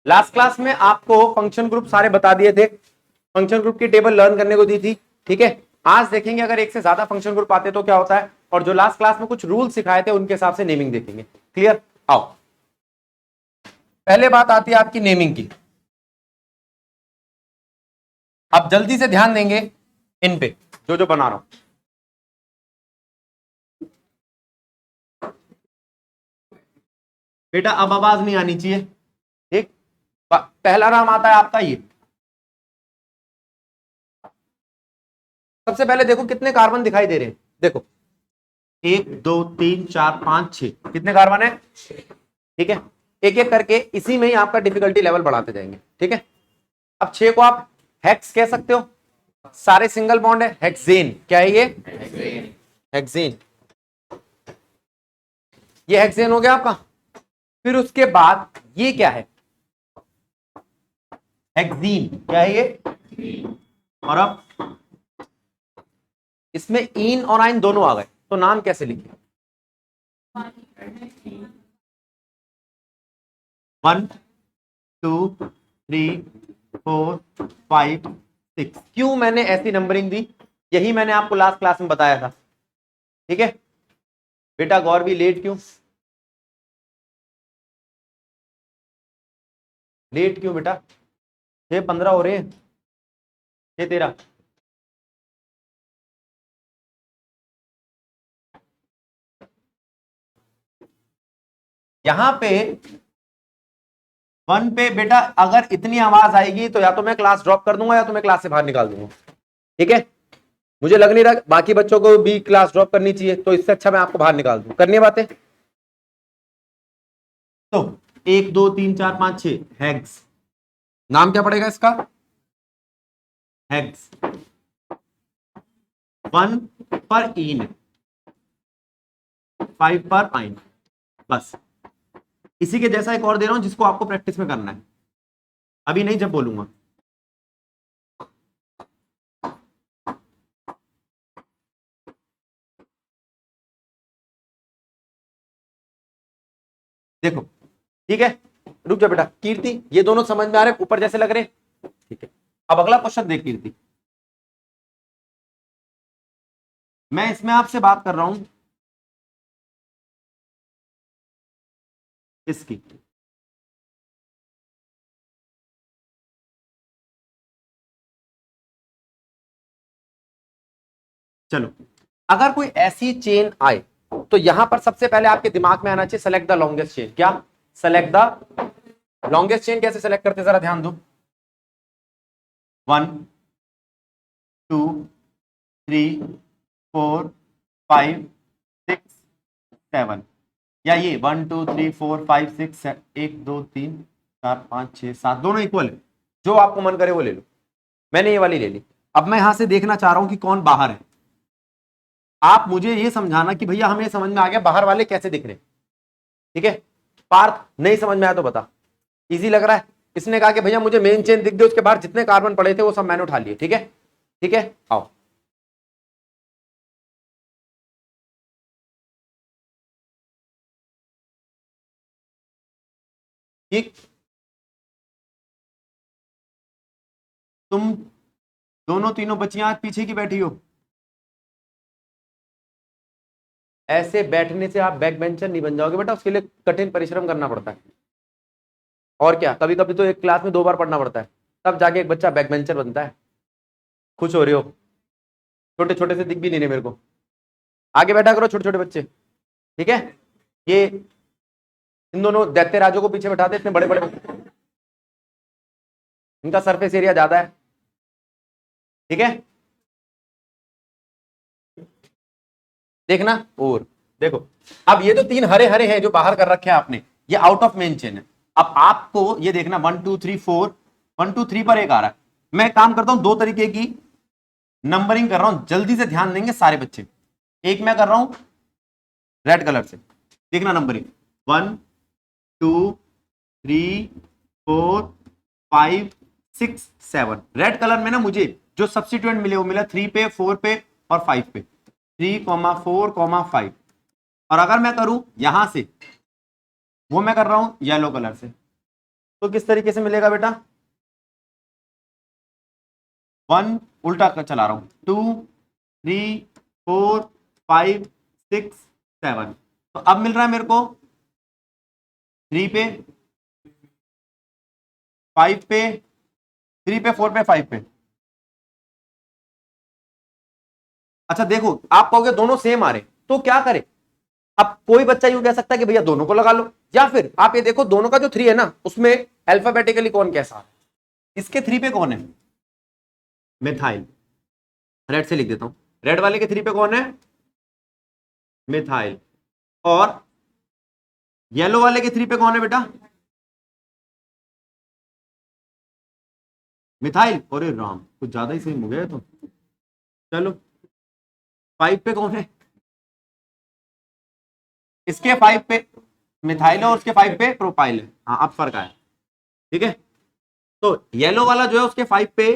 Last class में आपको function group सारे बता दिए थे, फंक्शन ग्रुप की टेबल लर्न करने को दी थी, ठीक है। आज देखेंगे अगर एक से ज्यादा फंक्शन ग्रुप आते तो क्या होता है, और जो लास्ट क्लास में कुछ रूल सिखाए थे उनके हिसाब से नेमिंग देखेंगे। क्लियर? आओ, पहले बात आती है आपकी नेमिंग की। अब जल्दी से ध्यान देंगे इन पे जो जो बना रहा हूं। बेटा अब आवाज नहीं आनी चाहिए, ठीक। पहला नाम आता है आपका ये। सबसे पहले देखो कितने कार्बन दिखाई दे रहे हैं, देखो 1 2 3 4 5 6, कितने कार्बन है? ठीक है, एक एक करके इसी में ही आपका डिफिकल्टी लेवल बढ़ाते जाएंगे, ठीक है। अब 6 को आप हेक्स कह सकते हो, सारे सिंगल बॉन्ड है। हेक्सेन क्या है ये? हेक्सेन। ये हेक्सेन हो गया आपका। फिर उसके बाद ये क्या है? हेक्सीन। क्या है ये? और अब इसमें इन और आइन दोनों आ गए, तो नाम कैसे लिखे? 1 2 3 4 5 6। क्यों मैंने ऐसी नंबरिंग दी? यही मैंने आपको लास्ट क्लास में बताया था, ठीक है। बेटा गौर भी लेट क्यों? लेट क्यों बेटा? 6:15 हो रहे हैं, 6:13। यहां पे 1 पे बेटा अगर इतनी आवाज आएगी तो या तो मैं क्लास ड्रॉप कर दूंगा या तो मैं क्लास से बाहर निकाल दूंगा, ठीक है। मुझे लग नहीं रहा बाकी बच्चों को भी क्लास ड्रॉप करनी चाहिए, तो इससे अच्छा मैं आपको बाहर निकाल दूं। करनी है बातें? तो 1 2 3 4 5 6 हेग्स। नाम क्या पड़ेगा इसका? हेग्स। 1 पर इन, 5 पर आइन, बस। इसी के जैसा एक और दे रहा हूं जिसको आपको प्रैक्टिस में करना है, अभी नहीं जब बोलूंगा। देखो, ठीक है, रुक जा बेटा। कीर्ति, ये दोनों समझ में आ रहे, ऊपर जैसे लग रहे? ठीक है। अब अगला क्वेश्चन देख कीर्ति, मैं इसमें आपसे बात कर रहा हूं इसकी। चलो, अगर कोई ऐसी चेन आए तो यहां पर सबसे पहले आपके दिमाग में आना चाहिए सेलेक्ट द लॉन्गेस्ट चेन। क्या? Select the longest chain. कैसे सेलेक्ट करते जरा ध्यान दो। 1 2 3 4 5 6 7, या ये 1 2 3 4 5 6 1 2 3 4 5 6 7 दोनों इक्वल है, जो आपको मन करे वो ले लो। मैंने ये वाली ले ली। अब मैं यहां से देखना चाह रहा हूं कि कौन बाहर है। आप मुझे ये समझाना कि भैया हमें समझ में आ गया बाहर वाले कैसे दिख रहे हैं, ठीक है। पार्थ, नहीं समझ में आया तो बता। इजी लग रहा है? इसने कहा कि भैया मुझे मेन चेन दिख गई, उसके बाहर जितने कार्बन पड़े थे वो सब मैंने उठा लिए, ठीक है। ठीक है, आओ। ठीक, तुम दोनों तीनों बच्चियां आज पीछे की बैठी हो। ऐसे बैठने से आप बैक बेंचर नहीं बन जाओगे बेटा, उसके लिए कठिन परिश्रम करना पड़ता है। और क्या, कभी कभी तो एक क्लास में 2 बार पढ़ना पड़ता है, तब जाके एक बच्चा बैक बेंचर बनता है। खुश हो रहे हो? छोटे छोटे से दिख भी नहीं रहे मेरे को। आगे बैठा करो छोटे छोटे बच्चे, ठीक है। ये इन दोनों दैत्य राजों को पीछे बैठाते, इतने बड़े बड़े, इनका सरफेस एरिया ज्यादा है, ठीक है। देखना, और देखो, अब ये तो 3 हरे हरे हैं जो बाहर कर रखे हैं आपने, ये आउट ऑफ मेन चेन है। अब आपको ये देखना 1 2 3 4, 1 2 3 पर एक आ रहा है। मैं काम करता हूं 2 तरीके की नंबरिंग कर रहा हूं, जल्दी से ध्यान देंगे सारे बच्चे। एक मैं कर रहा हूं रेड कलर से, देखना नंबरिंग 1 2 3 4 5 6 7। रेड कलर में ना मुझे जो सब्स्टिट्यूएंट मिले वो मिला 3 पे, 4 पे और 5 पे, 3 4 5। और अगर मैं करूं यहां से, वो मैं कर रहा हूं येलो कलर से, तो किस तरीके से मिलेगा बेटा, 1 उल्टा कर चला रहा हूं, 2 3 4 5 6 7। तो अब मिल रहा है मेरे को 3 पे 5 पे 3 पे 4 पे 5 पे। अच्छा देखो, आप कहोगे दोनों सेम आ रहे, तो क्या करें। अब कोई बच्चा यूं कह सकता है कि भैया दोनों को लगा लो, या फिर आप ये देखो दोनों का जो 3 है ना उसमें अल्फाबेटिकली कौन कैसा है। इसके 3 पे कौन है, मिथाइल। रेड से लिख देता हूं, रेड वाले के 3 पे कौन है, मिथाइल। और येलो वाले के 3 पे कौन है बेटा, मिथाइल। अरे राम, कुछ ज्यादा ही सेम हो गया तो। चलो 5 पे कौन है, इसके 5 पे मिथाइल है और उसके 5 पे प्रोपाइल है। हाँ अब फर्क आया, ठीक है। तो येलो वाला जो है उसके 5 पे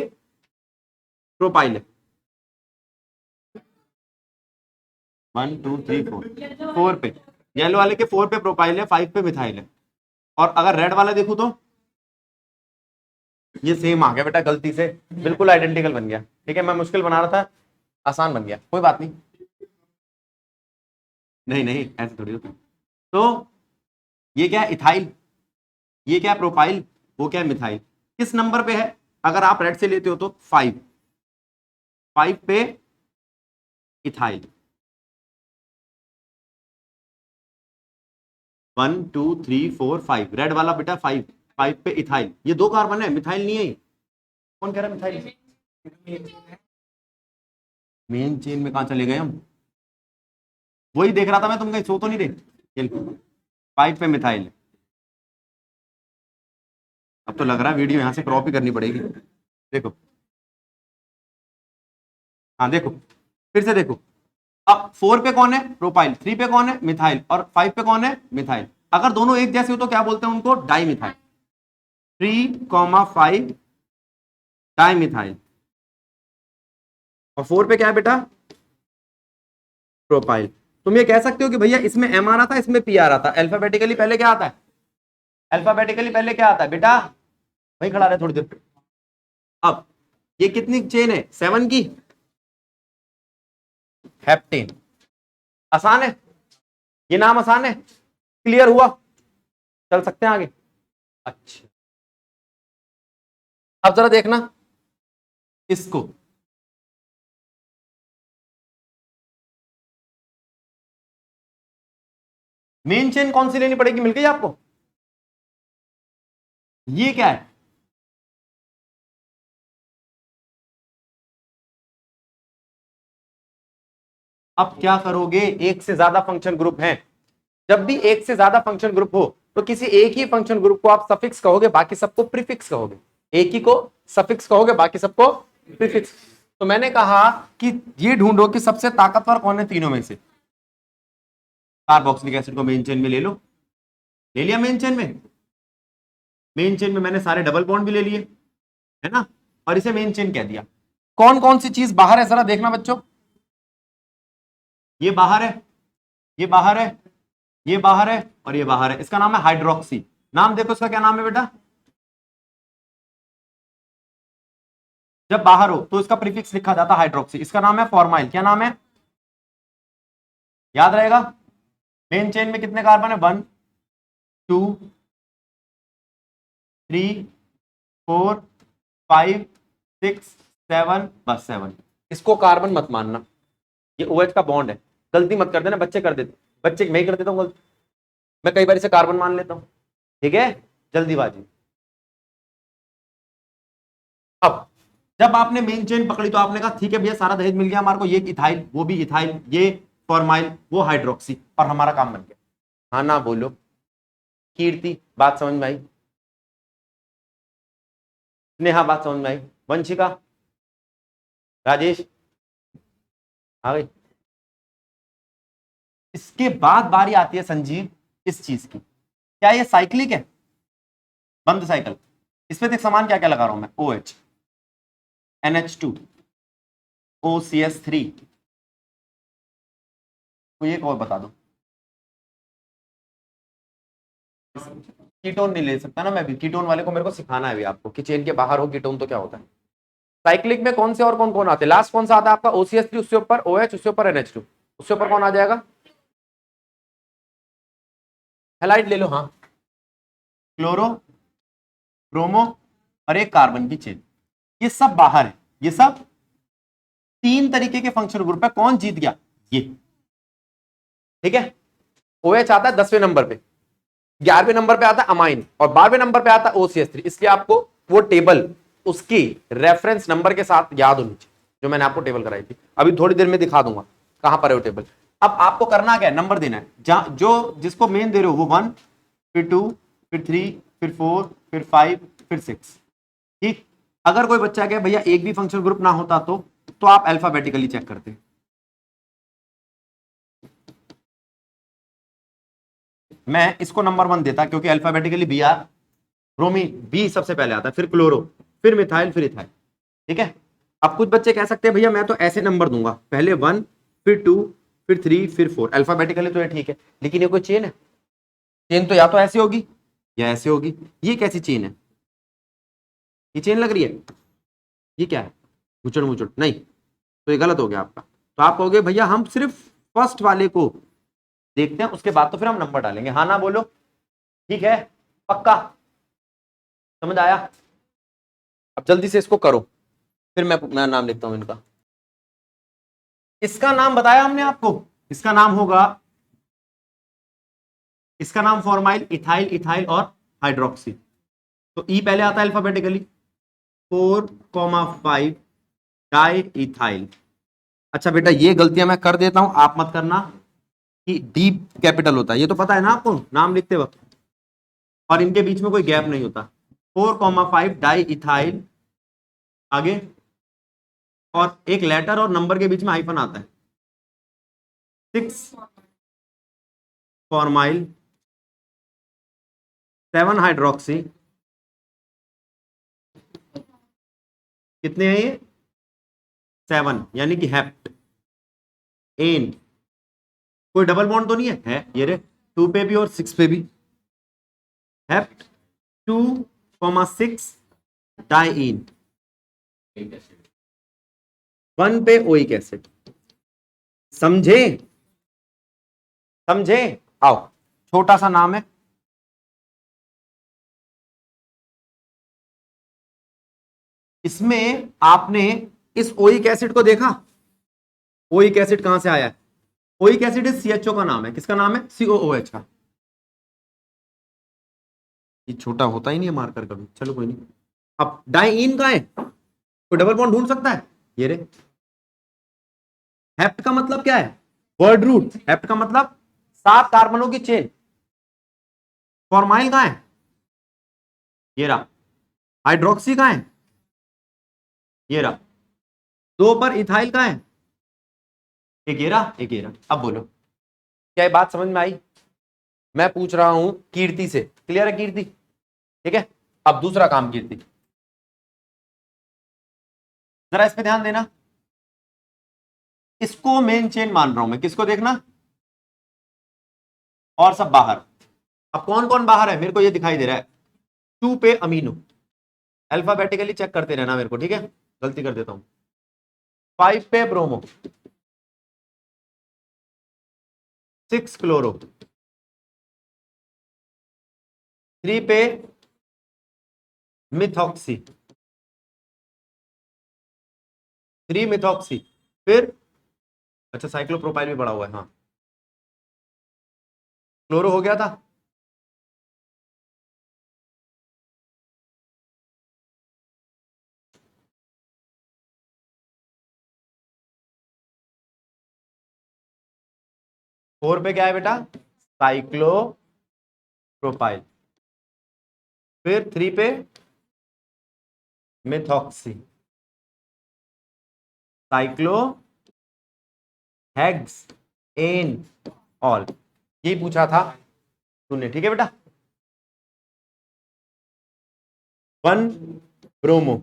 प्रोपाइल है, 1 2 3 4 4 पे येलो वाले के 4 पे प्रोपाइल है, 5 पे मिथाइल है। और अगर रेड वाला देखूं तो ये सेम आ गया बेटा, गलती से बिल्कुल आइडेंटिकल बन गया। ठीक है, मैं मुश्किल बना रहा था, आसान बन गया, कोई बात नहीं। नहीं नहीं ऐसे थोड़ी होता। तो ये क्या है, इथाइल। ये क्या है, प्रोपाइल। वो क्या है, मिथाइल। किस नंबर पे है, अगर आप रेड से लेते हो तो 5 5 पे इथाइल, 1 2 3 4 5। रेड वाला बेटा 5 5 पे इथाइल। ये 2 कार्बन है, मिथाइल नहीं है ये। कौन कह रहा है मिथाइल, मेन चेन में कहां चले गए हम, वही देख रहा था मैं, तुम कहीं सो तो नहीं रहे। 5 पे मिथाइल। अब तो लग रहा है वीडियो यहां से क्रॉप ही करनी पड़ेगी। देखो, हाँ देखो, फिर से देखो। अब 4 पे कौन है, प्रोपाइल। 3 पे कौन है, मिथाइल। और 5 पे कौन है, मिथाइल। अगर दोनों एक जैसे हो तो क्या बोलते हैं उनको, डाई मिथाइल। 3,5 di methyl. और 4 पे क्या है बेटा, प्रोपाइल। तुम ये कह सकते हो कि भैया इसमें एम आ रहा था, इसमें पी आ रहा था। अल्फाबेटिकली पहले क्या आता है, अल्फाबेटिकली पहले क्या आता है बेटा, वही खड़ा रहे थोड़ी देर। अब ये कितनी चेन है, 7 की। हेप्टेन। आसान है, ये नाम आसान है, क्लियर हुआ, चल सकते हैं आगे। अच्छा अब जरा देखना इसको, मेन चेन कौन सी लेनी पड़ेगी, मिल गई आपको। ये क्या है, अब क्या करोगे, एक से ज्यादा फंक्शन ग्रुप हैं। जब भी एक से ज्यादा फंक्शन ग्रुप हो तो किसी एक ही फंक्शन ग्रुप को आप सफिक्स कहोगे, बाकी सबको प्रीफिक्स कहोगे। एक ही को सफिक्स कहोगे, बाकी सबको प्रीफिक्स। तो मैंने कहा कि ये ढूंढो कि सबसे ताकतवर कौन है तीनों में से। कार्बोक्सिलिक एसिड को मेन चेन में ले लो, ले लिया मेन चेन में। मेन चेन में मैंने सारे डबल बॉन्ड भी ले लिए, है ना, और इसे मेन चेन कह दिया। कौन कौन सी चीज बाहर है जरा देखना बच्चों, ये बाहर है, ये बाहर है, ये बाहर है और ये बाहर है। इसका नाम है हाइड्रोक्सी। नाम देखो इसका क्या नाम है बेटा, जब बाहर हो तो इसका प्रीफिक्स लिखा जाता है हाइड्रोक्सी। इसका नाम है फॉर्माइल। क्या नाम है, याद रहेगा। मेन चेन में कितने कार्बन है, 1 2 3 4 5 6 7, बस 7। इसको कार्बन मत मानना, ये OH का बॉन्ड है। गलती मत कर देना, बच्चे कर देते, बच्चे मैं ही कर देता हूँ गलती, मैं कई बार इसे कार्बन मान लेता हूं। ठीक है, जल्दीबाजी। अब जब आपने मेन चेन पकड़ी तो आपने कहा ठीक है भैया सारा दहेज मिल गया हमारे को, ये इथाइल, वो भी इथाइल, ये फॉर्माइल, वो हाइड्रोक्सी, और हमारा काम बन गया। हाँ ना बोलो, कीर्ति बात समझ में आई, नेहा बात समझ में आई, वंशिका, राजेश आ गई। इसके बाद बारी आती है संजीव इस चीज की, क्या ये साइक्लिक है, बंद साइकिल। इसमें देख सामान क्या क्या लगा रहा हूं मैं, OH NH2 OCS3, तो एक और बता दो, कीटोन नहीं ले सकता ना मैं भी, कीटोन वाले को मेरे को सिखाना है अभी आपको कि चेन के बाहर हो कीटोन तो क्या होता है। साइक्लिक में कौन से और कौन कौन आते हैं, लास्ट कौन सा आता है आपका, OCH3, उसके ऊपर OH, उसके ऊपर NH2, उसके ऊपर कौन आ जाएगा, हेलाइड ले लो, हाँ, क्लोरो, ब्रोमो और एक कार्बन की चेन, ये सब बाहर है। ये सब 3 तरीके के फंक्शनल ग्रुप है, कौन जीत गया ये, ठीक है। OH आता है 10वें नंबर पे, 11वें नंबर पे आता है अमाइन और 12वें नंबर पे आता है OCH3, इसलिए आपको वो टेबल उसकी रेफरेंस नंबर के साथ याद होनी चाहिए, जो मैंने आपको टेबल कराई थी, अभी थोड़ी देर में दिखा दूंगा कहां पर है वो टेबल। अब आपको करना क्या है, नंबर देना है, जहां जो जिसको मेन दे रहे हो वो 1, फिर 2, फिर 3, फिर 4, फिर 5, फिर 6, ठीक। अगर कोई बच्चा कहे भैया एक भी फंक्शनल ग्रुप ना होता तो आप अल्फाबेटिकली चेक करते। मैं इसको नंबर 1 देता क्योंकि अल्फाबेटिकली Br, ब्रोमीन बी सबसे पहले आता है, फिर क्लोरो, फिर मिथाइल, फिर इथाइल, ठीक है। अब कुछ बच्चे कह सकते हैं भैया मैं तो ऐसे नंबर दूंगा, पहले 1, फिर 2, फिर 3, फिर 4, अल्फाबेटिकली तो ये ठीक है, लेकिन ये कोई चेन है, चेन तो या तो ऐसे होगी या ऐसे होगी, ये कैसी चेन है, ये चेन लग रही है, ये क्या है, मुचड़ मुचड़ नहीं, तो ये गलत हो गया आपका। तो आप कहोगे भैया हम सिर्फ फर्स्ट वाले को देखते हैं, उसके बाद तो फिर हम नंबर डालेंगे, हाँ ना बोलो, ठीक है, पक्का, समझ आया। अब जल्दी से इसको करो, फिर मैं नाम लिखता हूं इनका। इसका नाम बताया हमने आपको, इसका नाम होगा, इसका नाम फॉर्माइल, इथाइल, इथाइल और हाइड्रोक्सी। तो ई पहले आता है अल्फाबेटिकली, 4,5 डाई इथाइल। अच्छा बेटा ये गलतियां मैं कर देता हूं, आप मत करना, कि डी कैपिटल होता है, ये तो पता है ना आपको नाम लिखते वक्त, और इनके बीच में कोई गैप नहीं होता। 4,5 डाई इथाइल, आगे, और एक लेटर और नंबर के बीच में हाइफन आता है, 6 फॉर्माइल, 7 हाइड्रोक्सी, कितने हैं ये, 7, यानी कि हेप्ट, एन, कोई डबल बॉन्ड तो नहीं है ये रे, 2 पे भी और 6 पे भी, हेप्ट 2,6 डाइइन, 1 पे ओइक एसिड, समझे, समझे। आओ, छोटा सा नाम है, इसमें आपने इस ओइक एसिड को देखा, ओइक एसिड कहां से आया है, ओइक एसिड इस CHO का नाम है, किसका नाम है, COOH का, ये छोटा होता ही नहीं है मार्कर कभी, चलो कोई नहीं। अब डाइइन का है, कोई डबल बॉन्ड ढूंढ सकता है, ये रे, हेप्ट का मतलब क्या है, वर्ड रूट, हेप्ट का मतलब 7 कार्बनों की चेन, फॉर्माइल कहां है, ये रहा, हाइड्रोक्सी कहां है, ये रहा, 2 पर इथाइल कहां है, एक ये रहा, एक ये रहा। अब बोलो क्या ये बात समझ में आई, मैं पूछ रहा हूं कीर्ति से, क्लियर है कीर्ति, ठीक है। अब दूसरा काम कीर्ति, जरा इस पे ध्यान देना, इसको मेन चेन मान रहा हूं मैं, किसको देखना, और सब बाहर। अब कौन कौन बाहर है मेरे को ये दिखाई दे रहा है, 2 पे अमीनो, अल्फाबेटिकली चेक करते रहना मेरे को, ठीक है, गलती कर देता हूं, 5 पे ब्रोमो, 6 क्लोरो, 3 पे मिथॉक्सी, 3 मिथॉक्सी, फिर अच्छा साइक्लोप्रोपाइल भी पड़ा हुआ है, हाँ, क्लोरो हो गया था, फोर पे क्या है बेटा, साइक्लोप्रोपाइल, फिर 3 पे methoxy, cyclohexanol, यही पूछा था तूने, ठीक है बेटा। 1 bromo,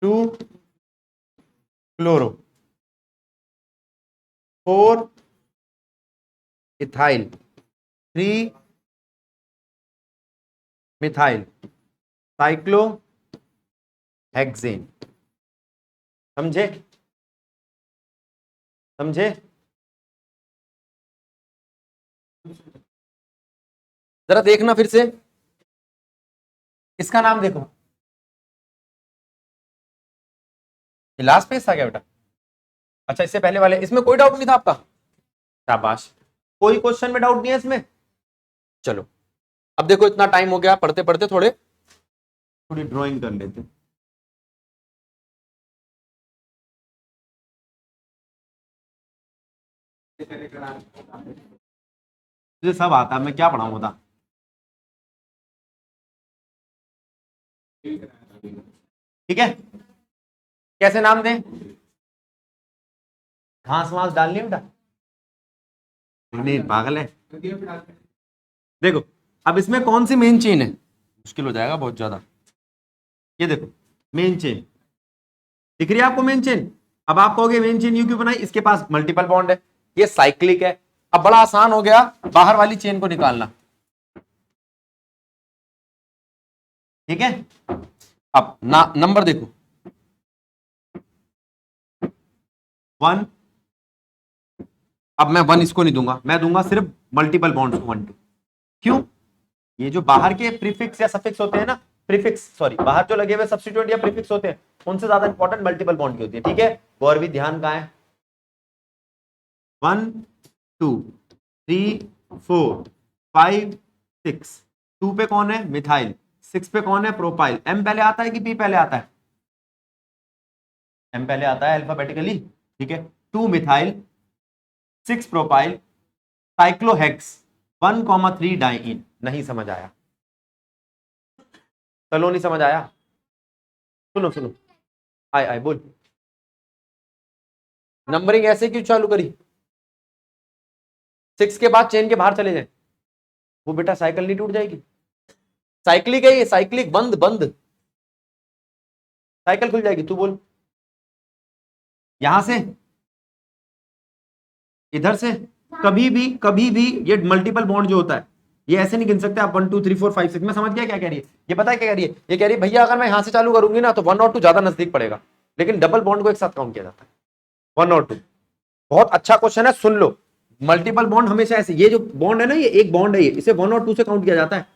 2 chloro, 4 ethyl, 3 methyl cyclohexane. समझे? समझे? जरा देखना फिर से, इसका नाम देखो, लास्ट पेज था क्या बेटा? अच्छा, इससे पहले वाले, इसमें कोई डाउट नहीं था आपका? शाबाश, कोई क्वेश्चन में डाउट नहीं है इसमें? चलो अब देखो, इतना टाइम हो गया पढ़ते पढ़ते, थोड़ी ड्राइंग कर लेते। तुझे सब आता है, मैं क्या पढ़ाऊं बता? ठीक है, कैसे नाम दें? घास वास डालनी है बेटा? नहीं, पागल है। देखो, अब इसमें कौन सी मेन चेन है? मुश्किल हो जाएगा बहुत ज्यादा। ये देखो, मेन चेन दिख रही है आपको? Main chain. अब आप कहोगे मेन चेन यू क्यों बनाई? इसके पास मल्टीपल बॉन्ड है, ये साइक्लिक है। अब बड़ा आसान हो गया बाहर वाली चेन को निकालना। ठीक है, अब नंबर देखो, 1। अब मैं 1 इसको नहीं दूंगा, मैं दूंगा सिर्फ मल्टीपल बॉन्ड्स को 1 2। क्यों? ये जो बाहर के प्रीफिक्स या सफिक्स होते हैं ना, प्रीफिक्स सॉरी, बाहर जो लगे हुए सब्स्टिट्यूएंट या प्रीफिक्स होते हैं, उनसे ज्यादा इंपॉर्टेंट मल्टीपल बॉन्ड की होती है। ठीक है, और भी ध्यान कहां है? 1 2 3 4 5 6। 2 पे कौन है? मिथाइल। 6 पे कौन है? प्रोपाइल। एम पहले आता है कि पी पहले आता है? एम पहले आता है अल्फाबेटिकली। ठीक है, 2 मिथाइल, 6 प्रोपाइल, साइक्लोहेक्स, 1,3 डाइइन। नहीं समझ आया? चलो, नहीं समझ आया? सुनो सुनो, आए आए बोल, नंबरिंग ऐसे क्यों चालू करी? 6 के बाद चेन के बाहर चले जाए, वो बेटा साइकिल नहीं टूट जाएगी? साइक्लिक है ये, साइक्लिक, बंद बंद, साइकिल खुल जाएगी। तू बोल, यहां से, इधर से, कभी भी ये मल्टीपल बॉन्ड जो होता है, ये ऐसे नहीं गिन सकते आप 1 2 3 4 5 6। मैं समझ गया क्या कह रही है। ये पता है क्या कह रही है? ये कह रही है भैया अगर मैं यहां से चालू करूंगी ना तो 1 और 2 ज्यादा नजदीक पड़ेगा, लेकिन डबल बॉन्ड को एक साथ काउंट किया जाता है, 1 और 2। बहुत अच्छा क्वेश्चन है, सुन लो। मल्टीपल बॉन्ड हमेशा ऐसे, ये जो बॉन्ड है ना, ये एक बॉन्ड है, ये इसे 1 और 2 से काउंट किया जाता है,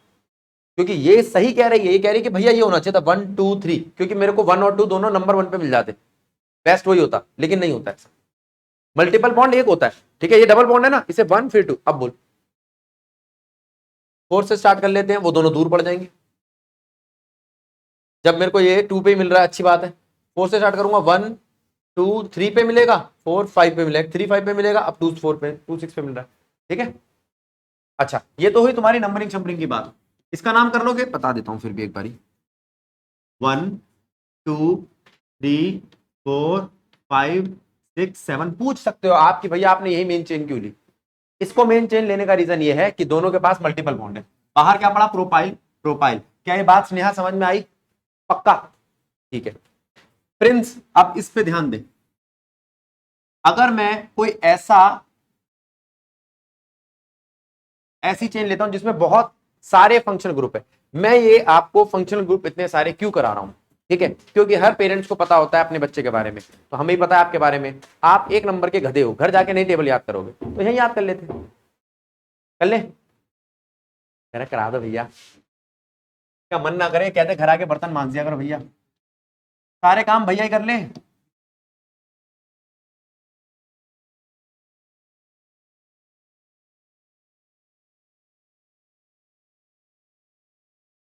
क्योंकि ये सही कह रही है। ये कह रही है कि भैया ये होना चाहिए था 1 2 3, क्योंकि मेरे को 1 और 2 दोनों नंबर 1 पे मिल जाते, बेस्ट वही होता, लेकिन नहीं होता ऐसा। मल्टीपल बॉन्ड एक होता है। ठीक है, ये डबल बॉन्ड है ना, इसे 1 फिर 2। अब बोल, 4 से स्टार्ट कर लेते हैं, वो दोनों दूर पड़ जाएंगे। जब मेरे को ये 2 पे मिल रहा है, अच्छी बात है। 4 से स्टार्ट करूंगा, 1 2 3 पे मिलेगा, 4 5 पे मिलेगा, 3 5 पे मिलेगा, अब 2 4 पे, 2 6 पे मिल रहा है। ठीक है, अच्छा, ये तो हुई तुम्हारी नंबरिंग शंबरिंग की बात। इसका नाम कर लोगे? बता देता हूं फिर भी एक बारी। 1 2 3 4 5 6 7। पूछ सकते हो आप कि भैया आपने यही मेन चेन क्यों ली? इसको मेन चेन लेने का रीजन ये है कि दोनों के पास मल्टीपल बॉन्ड है। बाहर क्या पड़ा? Propyl, propyl. क्या ये बात स्नेहा समझ में आई? पक्का? ठीक है प्रिंस, अब इस पे ध्यान दे। अगर मैं कोई ऐसी चेन लेता हूं जिसमें बहुत सारे फंक्शनल ग्रुप है, मैं ये आपको फंक्शनल ग्रुप इतने सारे क्यों करा रहा हूं? ठीक है, क्योंकि हर पेरेंट्स को पता होता है अपने बच्चे के बारे में, तो हमें भी पता है आपके बारे में। आप 1 नंबर के गधे हो, घर जाके नहीं टेबल याद करोगे, तो यही याद कर लेते, कर ले। करा दो भैया, क्या मन ना करे कहते घर आके बर्तन मांज दिया करो भैया, सारे काम भैया ही कर ले।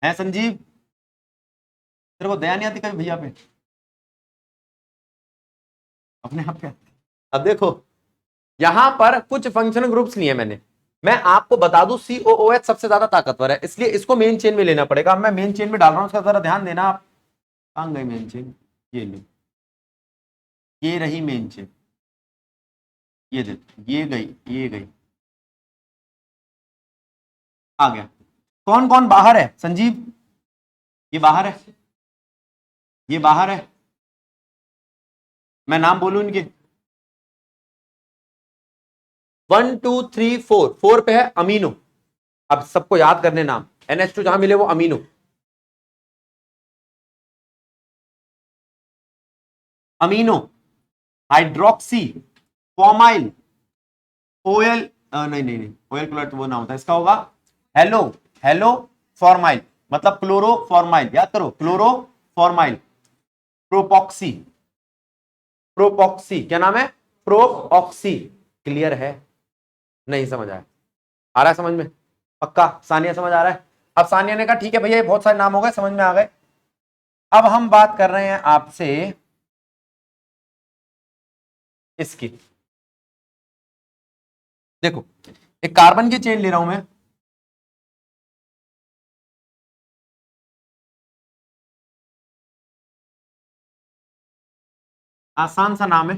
है संजीव, तेरे को दया नहीं आती कभी भैया पे? अपने आप पे। अब देखो, यहां पर कुछ फंक्शनल ग्रुप्स नहीं है मैंने, मैं आपको बता दूं COOH सबसे ज्यादा ताकतवर है, इसलिए इसको मेन चेन में लेना पड़ेगा। अब मैं मेन चेन में डाल रहा हूं, उसका जरा ध्यान देना आप। कहां गई मेन चेन? ये ली, ये रही मेन चेन, ये देखो, ये गई, ये गई, आ गया। कौन कौन बाहर है संजीव? ये बाहर है, ये बाहर है, मैं नाम बोलूं इनके? 1 2 3 4, 4 पे है अमीनो। अब सबको याद करने नाम, NH2 जहां मिले वो amino. Amino, hydroxy, formyl, O L, नहीं नहीं नहीं, ओएल क्लोराइड तो वो ना होता, इसका होगा हेलो, हेलो फॉर्माइल, मतलब क्लोरो फॉर्माइल, याद करो क्लोरो फॉर्माइल। प्रोपॉक्सी, प्रोपॉक्सी क्या नाम है? प्रोपॉक्सी। क्लियर है? नहीं समझ आया? आ रहा है समझ में? पक्का? सानिया समझ आ रहा है? अब सानिया ने कहा ठीक है भैया ये बहुत सारे नाम हो गए, समझ में आ गए। अब हम बात कर रहे हैं आपसे इसकी। देखो एक कार्बन की चेन ले रहा हूं मैं, आसान सा नाम है,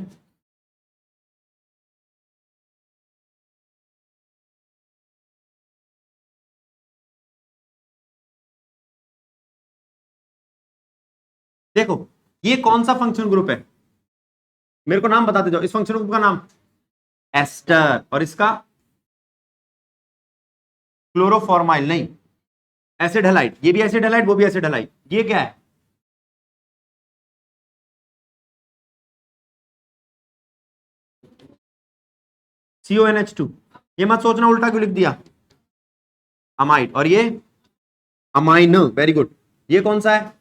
देखो ये कौन सा फंक्शन ग्रुप है, मेरे को नाम बताते जाओ इस फंक्शन ग्रुप का नाम। एस्टर, और इसका क्लोरोफॉर्माइल, नहीं एसिड हैलाइड, ये भी एसिड हैलाइड वो भी एसिड हैलाइड। ये क्या है? CONH2। ये मत सोचना उल्टा क्यों लिख दिया, अमाइड, और ये अमाइन, वेरी गुड। ये कौन सा है?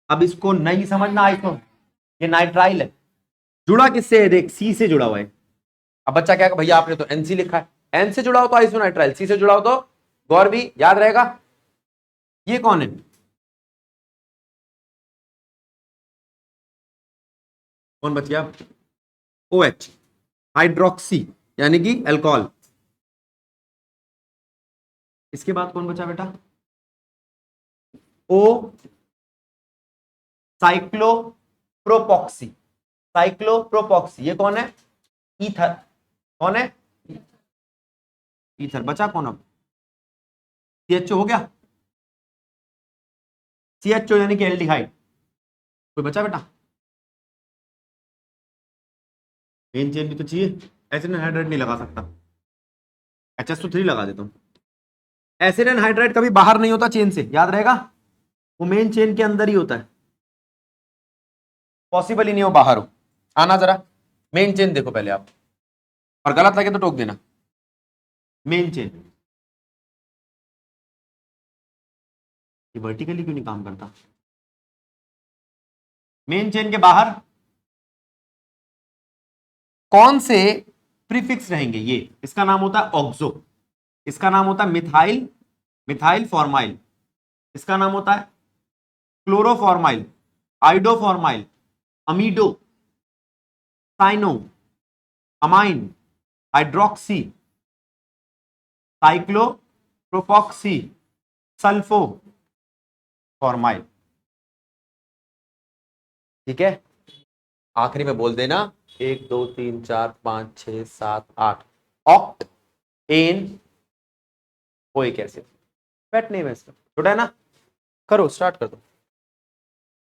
अब इसको नहीं समझना आइसो, ये नाइट्राइल है। जुड़ा किससे है? देख सी से जुड़ा हुआ है। अब बच्चा क्या भैया आपने तो NC लिखा है, N से जुड़ा हो तो आइसोनाइट्राइल, C से जुड़ा हो तो गौर भी याद रहेगा। ये कौन है? कौन बच गया? OH, हाइड्रोक्सी यानी कि अल्कोहल। इसके बाद कौन बचा बेटा? O, साइक्लोप्रोपॉक्सी, साइक्लोप्रोपॉक्सी। ये कौन है? ईथर। कौन है? ईथर। बचा कौन अब? CHO हो गया, CHO यानी कि एल्डिहाइड। कोई बचा बेटा? मेन चेन भी तो चाहिए, एसिड एनहाइड्राइड नहीं लगा सकता, HH2 लगा देता हूं। एसिड एनहाइड्राइड कभी बाहर नहीं होता चेन से, याद रहेगा, वो मेन चेन के अंदर ही होता है, पॉसिबल ही नहीं हो बाहर हो। आना जरा, मेन चेन देखो पहले आप, और गलत लगे तो टोक देना। मेन चेन ये वर्टिकली क्यों नहीं काम करता? मेन चेन के बाहर कौन से प्रीफिक्स रहेंगे? ये इसका नाम होता है ऑक्सो, इसका नाम होता है मिथाइल, मिथाइल फॉर्माइल, इसका नाम होता है chloroformyl, iodoformyl, amido, cyano, amine, hydroxy, cyclo propoxy, sulpho formyl. ठीक है, आखिरी में बोल देना 1 2 3 4 5 6 7 8 ऑक्ट एन वो एक ऐसे पेट नेम है इसका, छोटा है ना। करो स्टार्ट कर दो।